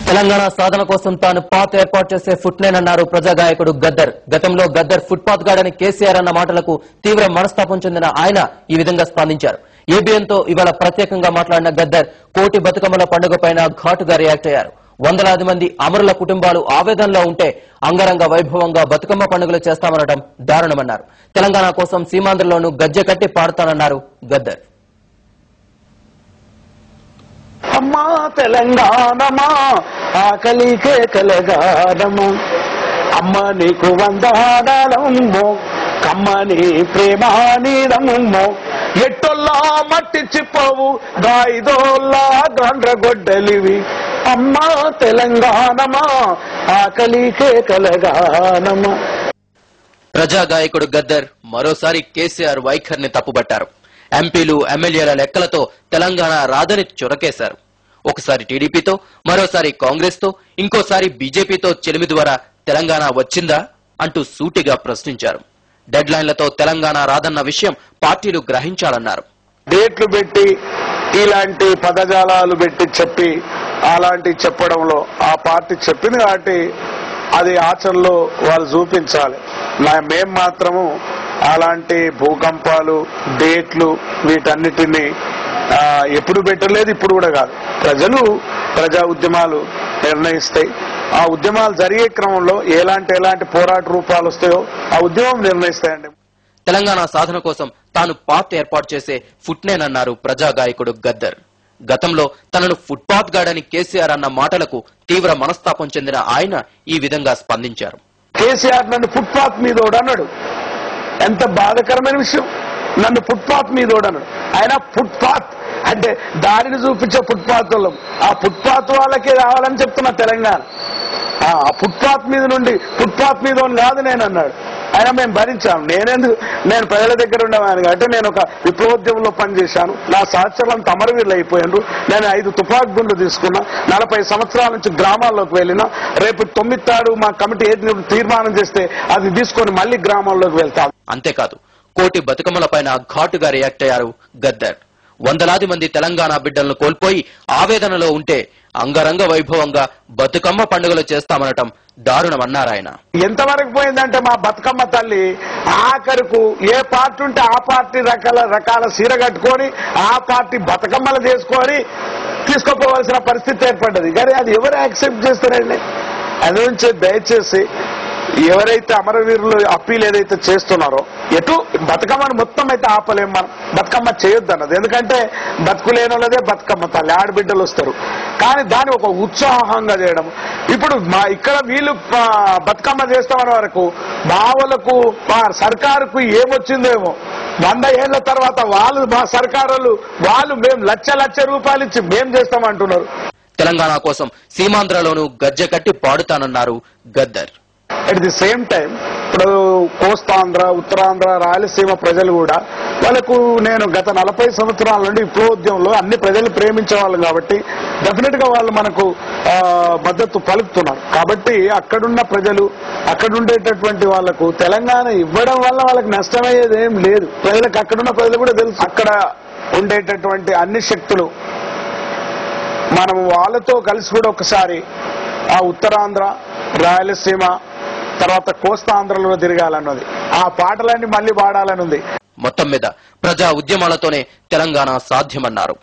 తెలంగాణ సాధన కోసం తాను పాత్ ఏర్పాటు చేసే ఫుట్లైన్ అన్నారు ప్రజా గాయకుడు గద్దర్. గతంలో గద్దర్ ఫుట్పాత్ గాడని కేసీఆర్ అన్న మాటలకు తీవ్ర మనస్తాపం చెందిన ఆయన ఈ విధంగా స్పందించారు. ఏబిఎన్తో ఇవాళ ప్రత్యేకంగా మాట్లాడిన గద్దర్ కోటి బతుకమ్మల పండుగపైన ఘాటుగా రియాక్ట్ అయ్యారు. వందలాది మంది అమరుల కుటుంబాలు ఆవేదనలో ఉంటే అంగరంగ వైభవంగా బతుకమ్మ పండుగలు చేస్తామనడం దారుణమన్నారు. తెలంగాణ కోసం సీమాంధ్రలోనూ గజ్జె కట్టి పాడుతానన్నారు గద్దర్. అమ్మా తెలంగాణమా ఆకలి కేకలగానమా అమ్మ నీకు వందనాలమ్మో కమ్మని ప్రేమానీడమ్మో ఎట్టొల్లా మట్టి చిప్పవు గాయిదోల్లా గండ్రగొడ్డలివి అమ్మా తెలంగాణమా ఆకలి కేకలగానమా. ప్రజా గాయకుడు గద్దర్ మరోసారి కేసీఆర్ వైఖరిని తప్పుబట్టారు. ఎంపీలు ఎమ్మెల్యేల లెక్కలతో తెలంగాణ రాదని చొరకేశారు. ఒకసారి టీడీపీతో, మరోసారి కాంగ్రెస్ తో, ఇంకోసారి బీజేపీతో చెలిమి ద్వారా తెలంగాణ వచ్చిందా అంటూ సూటిగా ప్రశ్నించారు. డెడ్ లైన్లతో తెలంగాణ రాదన్న విషయం పార్టీలు గ్రహించాలన్నారు. డేట్లు పెట్టి ఇలాంటి పదజాలాలు పెట్టి చెప్పి అలాంటి చెప్పడంలో ఆ పార్టీ చెప్పింది కాబట్టి అది ఆచరణలో వాళ్ళు చూపించాలి. మేం మాత్రము అలాంటి భూకంపాలు డేట్లు వీటన్నిటినీ ఎప్పుడు పెట్టలేదు, ఇప్పుడు కూడా కాదు. ప్రజా ఉద్యమాలు నిర్ణయిస్తాయి. ఆ ఉద్యమాలు జరిగే క్రమంలో ఎలాంటి పోరాట రూపాలు వస్తాయో ఆ ఉద్యమం నిర్ణయిస్తాయండి. తెలంగాణ సాధన కోసం తాను పాత్ ఏర్పాటు చేసే ఫుట్లైన్ అన్నారు ప్రజా గాయకుడు గద్దర్. గతంలో తనను ఫుట్పాత్ గాడని కేసీఆర్ అన్న మాటలకు తీవ్ర మనస్తాపం చెందిన ఆయన ఈ విధంగా స్పందించారు. కేసీఆర్ నన్ను ఫుట్పాత్ మీదోడు అన్నాడు. ఎంత బాధాకరమైన విషయం. నన్ను ఫుట్పాత్ మీదోడు అన్నాడు. ఆయన ఫుట్పాత్ అంటే దారిని చూపించే ఫుట్పాత్ వాళ్ళం. ఆ ఫుట్పాత్ వాళ్ళకే రావాలని చెప్తున్నా తెలంగాణ. ఆ ఫుట్పాత్ మీద నుండి ఫుట్పాత్ మీద కాదు నేను అన్నాడు. ఆయన మేము భరించాము. నేను ప్రజల దగ్గర ఉండేవాను కాబట్టి నేను ఒక విప్లవోద్యమంలో పనిచేశాను. నా సహచరులంతా అమరవీరులు అయిపోయారు. నేను 5 తుపాకు గుండ్లు తీసుకున్నా. 40 సంవత్సరాల నుంచి గ్రామాల్లోకి వెళ్ళినా. రేపు 9వ తారీఖు మా కమిటీ ఏది తీర్మానం చేస్తే అది తీసుకొని మళ్లీ గ్రామాల్లోకి వెళ్తాం. అంతేకాదు, కోటి బతుకమ్మల పైన ఘాటుగా రియాక్ట్ అయ్యారు గద్దర్. వందలాది మంది తెలంగాణ బిడ్డలను కోల్పోయి ఆవేదనలో ఉంటే అంగరంగ వైభవంగా బతుకమ్మ పండుగలు చేస్తామనటం దారుణమన్నారాయన. ఎంతవరకు పోయిందంటే మా బతుకమ్మ తల్లి ఆఖరుకు ఏ పార్టీ ఉంటే ఆ పార్టీ రకాల సీర కట్టుకొని ఆ పార్టీ బతుకమ్మలు చేసుకొని తీసుకుపోవాల్సిన పరిస్థితి ఏర్పడ్డది. కానీ అది ఎవరు యాక్సెప్ట్ చేస్తారండి? అది నుంచి దయచేసి ఎవరైతే అమరవీరులు అప్పీల్ ఏదైతే చేస్తున్నారో ఎటు బతుకమ్మను మొత్తం అయితే ఆపలేం. మనం బతుకమ్మ చేయొద్దు అన్నది. ఎందుకంటే బతుకులేని వాళ్ళదే బతుకమ్మ తల్లి, ఆడబిడ్డలు వస్తారు. కానీ దాన్ని ఒక ఉత్సాహంగా చేయడం. ఇప్పుడు ఇక్కడ వీళ్ళు బతుకమ్మ చేస్తామనే వరకు బావలకు సర్కారుకు ఏమొచ్చిందేమో 100 ఏళ్ల తర్వాత మా సర్కారులు మేము లక్ష రూపాయలు ఇచ్చి మేం చేస్తామంటున్నారు. తెలంగాణ కోసం సీమాంధ్రలోనూ గజ్జె కట్టి పాడుతానన్నారు Gaddar. At the same time ఇప్పుడు కోస్తాంధ్ర, ఉత్తరాంధ్ర, రాయలసీమ ప్రజలు కూడా వాళ్ళకు నేను గత 40 సంవత్సరాల నుండి విప్లవోద్యమంలో అన్ని ప్రజలు ప్రేమించే వాళ్ళు కాబట్టి డెఫినెట్ గా వాళ్ళు మనకు మద్దతు పలుకుతున్నారు. కాబట్టి అక్కడున్న ప్రజలు, అక్కడుండేటటువంటి వాళ్లకు తెలంగాణ ఇవ్వడం వల్ల వాళ్ళకి నష్టమయ్యేది ఏం లేదు. ప్రజలకు అక్కడున్న ప్రజలు కూడా తెలుసు. అక్కడ ఉండేటటువంటి అన్ని శక్తులు మనం వాళ్ళతో కలిసి కూడా ఒకసారి ఆ ఉత్తరాంధ్ర, రాయలసీమ తర్వాత కోస్తాంధ్రలో తిరగాలన్నది, ఆ పాటలన్నీ మళ్లీ పాడాలనుంది. మొత్తం మీద ప్రజా ఉద్యమాలతోనే తెలంగాణ సాధ్యమన్నారు.